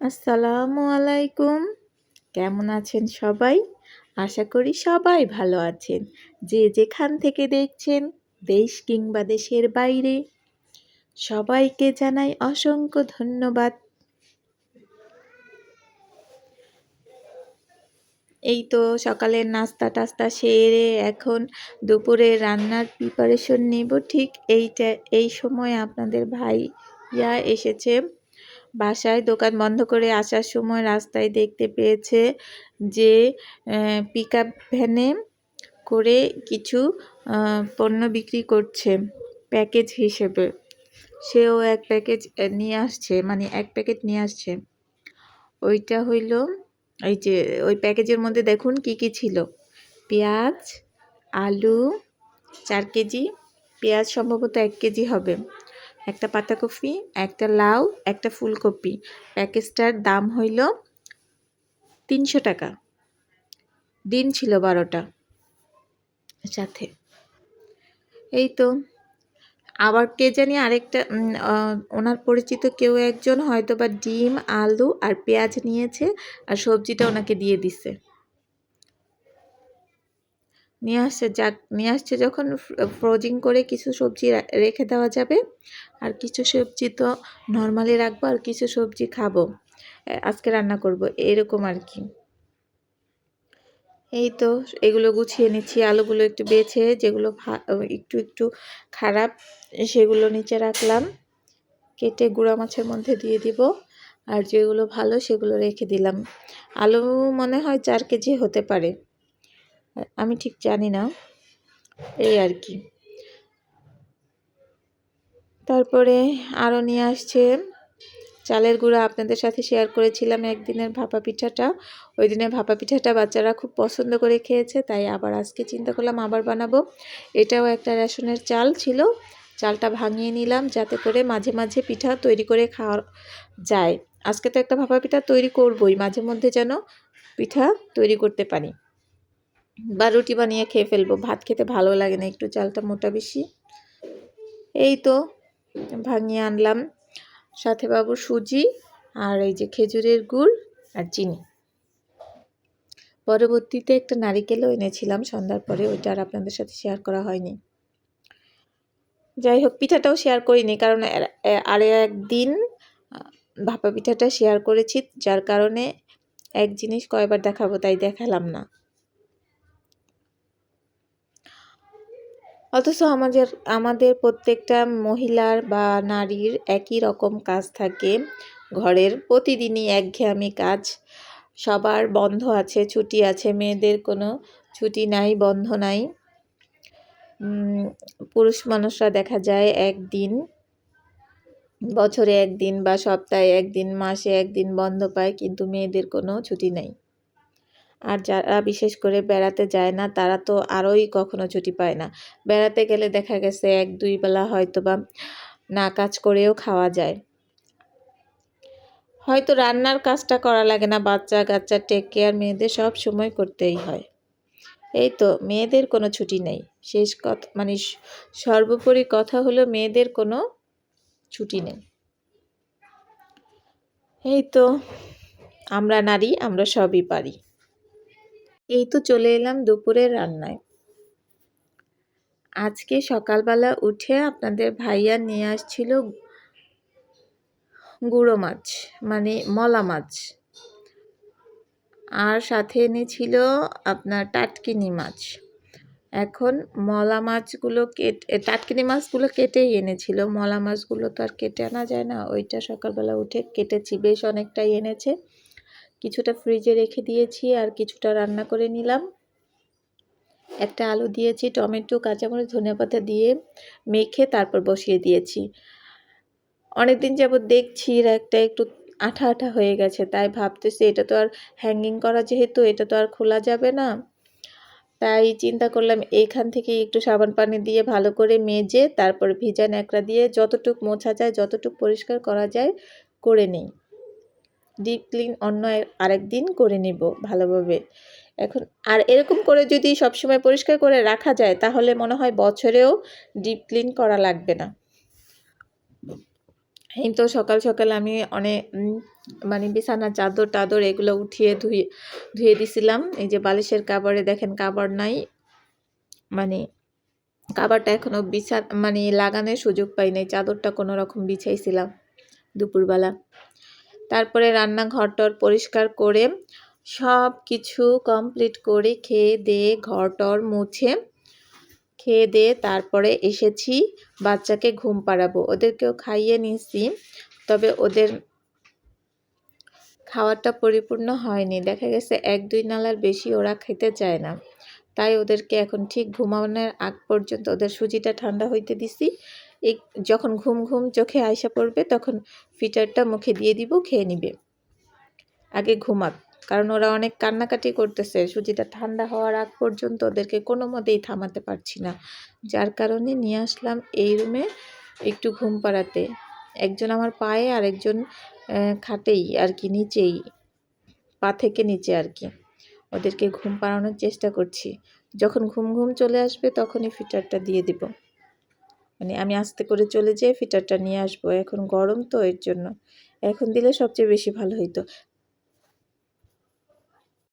আসসালামু আলাইকুম। কেমন আছেন সবাই? আশা করি সবাই ভালো আছেন। যে যেখান থেকে দেখছেন, দেশ কিংবা দেশের বাইরে, সবাইকে জানাই অসংখ্য ধন্যবাদ। এই তো সকালের নাস্তা-টাস্তা সেরে এখন দুপুরে রান্নার প্রিপারেশন নেব। ঠিক এই সময় আপনাদের ভাইয়া এসেছে বাসায়। দোকান বন্ধ করে আসার সময় রাস্তায় দেখতে পেয়েছে যে পিকআপ ভ্যানে করে কিছু পণ্য বিক্রি করছে প্যাকেজ হিসেবে। সেও এক প্যাকেজ নিয়ে আসছে, মানে এক প্যাকেট নিয়ে আসছে। ওইটা হইল এই যে ওই প্যাকেজের মধ্যে দেখুন কি কি ছিল: পেঁয়াজ, আলু 4 কেজি, পেঁয়াজ সম্ভবত 1 কেজি হবে, একটা পাতাকপি, একটা লাউ, একটা ফুলকপি। প্যাকেজটার দাম হইল 300 টাকা। ডিম ছিল 12টা সাথে। এই তো আবার কে জানি আরেকটা ওনার পরিচিত কেউ একজন হয়তো বা ডিম, আলু আর পেঁয়াজ নিয়েছে, আর সবজিটা ওনাকে দিয়ে দিছে। নিয়ে আসছে যখন ফ্রোজিং করে কিছু সবজি রেখে দেওয়া যাবে, আর কিছু সবজি তো নর্মালি রাখবো, আর কিছু সবজি খাবো, আজকে রান্না করব, এরকম আর কি। এই তো এগুলো গুছিয়ে নিচ্ছি। আলুগুলো একটু বেছে, যেগুলো একটু একটু খারাপ সেগুলো নিচে রাখলাম, কেটে গুঁড়া মাছের মধ্যে দিয়ে দিব, আর যেগুলো ভালো সেগুলো রেখে দিলাম। আলু মনে হয় 4 কেজি হতে পারে, আমি ঠিক জানি না, এই আর কি। তারপরে আরও নিয়ে আসছে চালের গুঁড়া। আপনাদের সাথে শেয়ার করেছিলাম একদিনের ভাপা পিঠাটা। ওই দিনের ভাপা পিঠাটা বাচ্চারা খুব পছন্দ করে খেয়েছে, তাই আবার আজকে চিন্তা করলাম আবার বানাবো। এটাও একটা রেশনের চাল ছিল, চালটা ভাঙিয়ে নিলাম যাতে করে মাঝে মাঝে পিঠা তৈরি করে খাওয়া যায়। আজকে তো একটা ভাপা পিঠা তৈরি করবই, মাঝে মধ্যে যেন পিঠা তৈরি করতে পারি, বা রুটি বানিয়ে খেয়ে ফেলবো। ভাত খেতে ভালো লাগে না, একটু চালটা মোটা বেশি। এই তো ভাঙিয়ে আনলাম, সাথে পাবো সুজি, আর এই যে খেজুরের গুড় আর চিনি। পরবর্তীতে একটা নারিকেলও এনেছিলাম সন্ধ্যার পরে, ওইটা আর আপনাদের সাথে শেয়ার করা হয়নি। যাই হোক, পিঠাটাও শেয়ার করিনি, কারণ আর একদিন ভাপা পিঠাটা শেয়ার করেছি, যার কারণে এক জিনিস কয়বার দেখাবো, তাই দেখালাম না। অথচ আমাদের প্রত্যেকটা মহিলার বা নারীর একই রকম কাজ থাকে ঘরের, প্রতিদিনই একঘেয়েমি কাজ। সবার বন্ধ আছে, ছুটি আছে, মেয়েদের কোনো ছুটি নাই, বন্ধ নাই। পুরুষ মানুষরা দেখা যায় একদিন, বছরে একদিন বা সপ্তাহে একদিন, মাসে একদিন বন্ধ পায়, কিন্তু মেয়েদের কোনো ছুটি নেই। আর যারা বিশেষ করে বেড়াতে যায় না, তারা তো আরোই কখনো ছুটি পায় না। বেড়াতে গেলে দেখা গেছে 1-2 বেলা হয়তো বা না কাজ করেও খাওয়া যায়, হয়তো রান্নার কাজটা করা লাগে না, বাচ্চা কাচ্চা টেক কেয়ার মেয়েদের সব সময় করতেই হয়। এই তো মেয়েদের কোনো ছুটি নেই। শেষ কথা, মানে সর্বোপরি কথা হলো মেয়েদের কোনো ছুটি নেই। এই তো আমরা নারী, আমরা সবই পারি। এই তো চলে এলাম দুপুরের রান্নায়। আজকে সকালবেলা উঠে আপনাদের ভাইয়া নিয়ে আসছিল গুঁড়ো মাছ, মানে মলা মাছ, আর সাথে এনেছিল আপনার টাটকিনি মাছ। এখন মলা মাছগুলো টাটকিনি মাছগুলো কেটেই এনেছিল, মলা মাছগুলো তো আর কেটে আনা যায় না। ওইটা সকালবেলা উঠে কেটেছি, বেশ অনেকটাই এনেছে। কিছুটা ফ্রিজে রেখে দিয়েছি, আর কিছুটা রান্না করে নিলাম। একটা আলু দিয়েছি, টমেটো, কাঁচামরিচ, ধনেপাতা দিয়ে মেখে তারপর বসিয়ে দিয়েছি। অনেকদিন যাবত দেখছি একটা একটু আঠা আঠা হয়ে গেছে, তাই ভাবতেছি এটা তো আর হ্যাঙ্গিং করা, যেহেতু এটা তো আর খোলা যাবে না, তাই চিন্তা করলাম এখান থেকে একটু সাবান পানি দিয়ে ভালো করে মেজে তারপর ভিজা ন্যাকড়া দিয়ে যতটুক মোছা যায়, যতটুক পরিষ্কার করা যায় করে নিই। ডিপ ক্লিন অন্য আরেকদিন করে নিব ভালোভাবে। এখন আর এরকম করে যদি সবসময় পরিষ্কার করে রাখা যায়, তাহলে মনে হয় বছরেও ডিপ ক্লিন করা লাগবে না। এই তো সকাল সকাল আমি অনেক মানে বিছানার চাদর টাদর এগুলো উঠিয়ে ধুয়ে দিছিলাম। এই যে বালিশের কাভারে দেখেন কাভার নাই, মানে কাভারটা এখনো মানে লাগানোর সুযোগ পাই নাই, চাদরটা কোনো রকম বিছাইছিলাম দুপুরবেলা। তারপরে রান্নাঘরটর পরিষ্কার করে সব কিছু কমপ্লিট করে খেয়ে দিয়ে ঘরটর মুছে খেয়ে দিয়ে তারপরে এসেছি বাচ্চাকে ঘুম পাড়াবো। ওদেরকেও খাইয়ে নিয়েছি, তবে ওদের খাওয়াটা পরিপূর্ণ হয়নি। দেখা গেছে 1-2 নালার বেশি ওরা খেতে চায় না, তাই ওদেরকে এখন ঠিক ঘুমানোর আগ পর্যন্ত ওদের সুজিটা ঠান্ডা হইতে দিছি। যখন ঘুম ঘুম চোখে আইসা পড়বে তখন ফিটারটা মুখে দিয়ে দিব, খেয়ে নিবে। আগে ঘুমাক, কারণ ওরা অনেক কান্নাকাটি করতেছে। সুজিটা ঠান্ডা হওয়ার আগ পর্যন্ত ওদেরকে কোনো মতেই থামাতে পারছি না, যার কারণে নিয়ে আসলাম এই রুমে একটু ঘুম পাড়াতে। একজন আমার পায়ে আর একজন খাটেই আর কি, নিচেই, পা থেকে নিচে আর কি। ওদেরকে ঘুম পাড়ানোর চেষ্টা করছি। যখন ঘুম ঘুম চলে আসবে তখনই ফিটারটা দিয়ে দিব। মানে আমি আস্তে করে চলে যেয়ে ফিটারটা নিয়ে আসবো। এখন গরম তো, এর জন্য এখন দিলে সবচেয়ে বেশি ভালো হইতো।